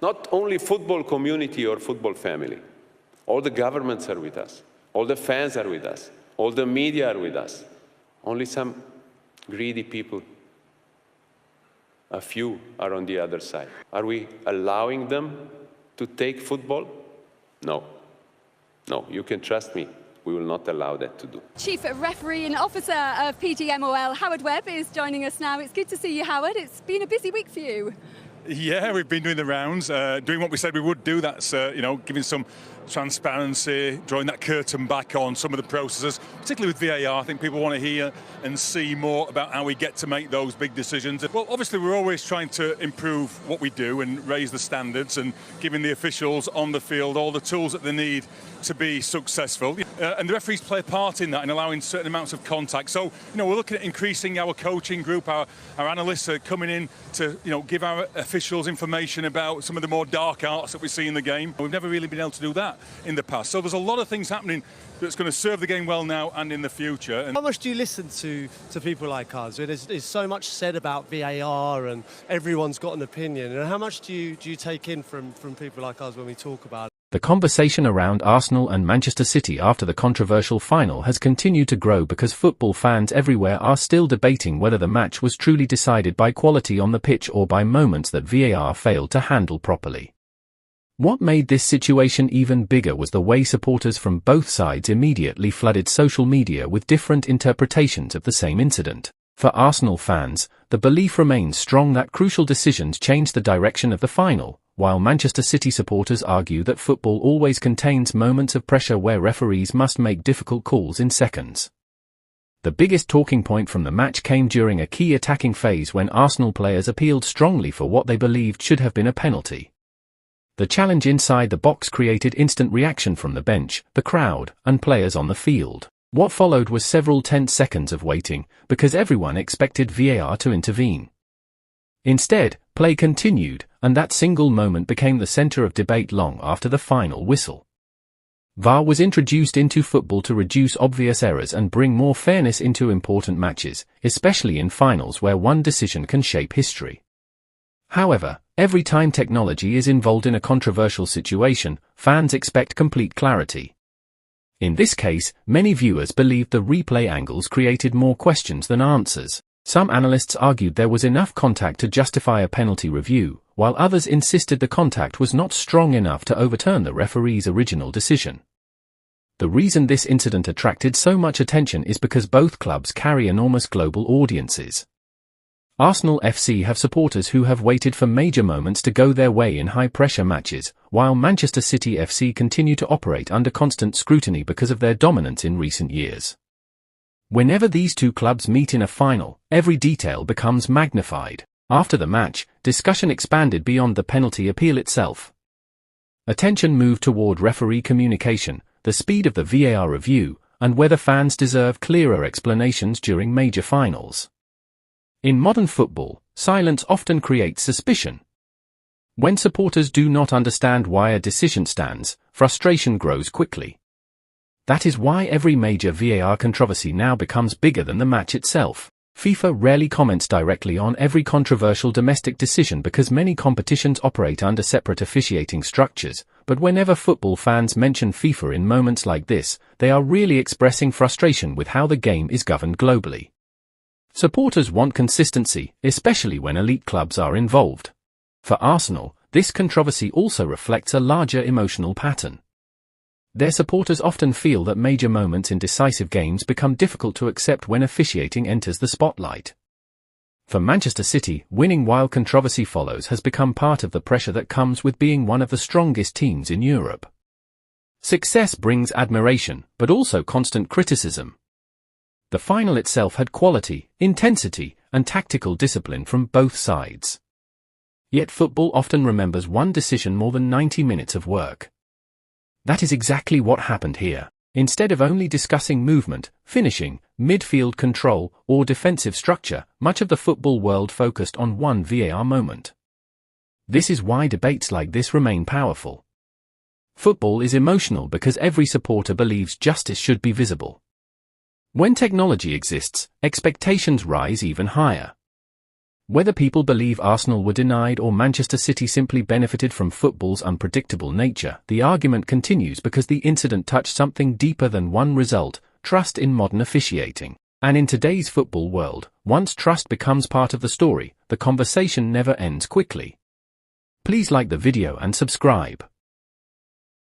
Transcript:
Not only football community or football family. All the governments are with us. All the fans are with us. All the media are with us. Only some greedy people, a few, are on the other side. Are we allowing them to take football? No. No, you can trust me. We will not allow that to do. Chief Referee and Officer of PGMOL, Howard Webb, is joining us now. It's good to see you, Howard. It's been a busy week for you. Yeah, we've been doing the rounds, doing what we said we would do. That's, giving some transparency, drawing that curtain back on some of the processes, particularly with VAR. I think people want to hear and see more about how we get to make those big decisions. Well, obviously, we're always trying to improve what we do and raise the standards and giving the officials on the field all the tools that they need to be successful. And the referees play a part in that and allowing certain amounts of contact. So, we're looking at increasing our coaching group. Our analysts are coming in to, give our officials information about some of the more dark arts that we see in the game. We've never really been able to do that in the past. So there's a lot of things happening that's going to serve the game well now and in the future. And how much do you listen to people like us? There's so much said about VAR and everyone's got an opinion. And how much do you take in from people like us when we talk about it? The conversation around Arsenal and Manchester City after the controversial final has continued to grow because football fans everywhere are still debating whether the match was truly decided by quality on the pitch or by moments that VAR failed to handle properly. What made this situation even bigger was the way supporters from both sides immediately flooded social media with different interpretations of the same incident. For Arsenal fans, the belief remains strong that crucial decisions changed the direction of the final, while Manchester City supporters argue that football always contains moments of pressure where referees must make difficult calls in seconds. The biggest talking point from the match came during a key attacking phase when Arsenal players appealed strongly for what they believed should have been a penalty. The challenge inside the box created instant reaction from the bench, the crowd, and players on the field. What followed was several tense seconds of waiting, because everyone expected VAR to intervene. Instead, play continued, and that single moment became the center of debate long after the final whistle. VAR was introduced into football to reduce obvious errors and bring more fairness into important matches, especially in finals where one decision can shape history. However, every time technology is involved in a controversial situation, fans expect complete clarity. In this case, many viewers believed the replay angles created more questions than answers. Some analysts argued there was enough contact to justify a penalty review, while others insisted the contact was not strong enough to overturn the referee's original decision. The reason this incident attracted so much attention is because both clubs carry enormous global audiences. Arsenal FC have supporters who have waited for major moments to go their way in high-pressure matches, while Manchester City FC continue to operate under constant scrutiny because of their dominance in recent years. Whenever these two clubs meet in a final, every detail becomes magnified. After the match, discussion expanded beyond the penalty appeal itself. Attention moved toward referee communication, the speed of the VAR review, and whether fans deserve clearer explanations during major finals. In modern football, silence often creates suspicion. When supporters do not understand why a decision stands, frustration grows quickly. That is why every major VAR controversy now becomes bigger than the match itself. FIFA rarely comments directly on every controversial domestic decision because many competitions operate under separate officiating structures, but whenever football fans mention FIFA in moments like this, they are really expressing frustration with how the game is governed globally. Supporters want consistency, especially when elite clubs are involved. For Arsenal, this controversy also reflects a larger emotional pattern. Their supporters often feel that major moments in decisive games become difficult to accept when officiating enters the spotlight. For Manchester City, winning while controversy follows has become part of the pressure that comes with being one of the strongest teams in Europe. Success brings admiration, but also constant criticism. The final itself had quality, intensity, and tactical discipline from both sides. Yet football often remembers one decision more than 90 minutes of work. That is exactly what happened here. Instead of only discussing movement, finishing, midfield control, or defensive structure, much of the football world focused on one VAR moment. This is why debates like this remain powerful. Football is emotional because every supporter believes justice should be visible. When technology exists, expectations rise even higher. Whether people believe Arsenal were denied or Manchester City simply benefited from football's unpredictable nature, the argument continues because the incident touched something deeper than one result: trust in modern officiating. And in today's football world, once trust becomes part of the story, the conversation never ends quickly. Please like the video and subscribe.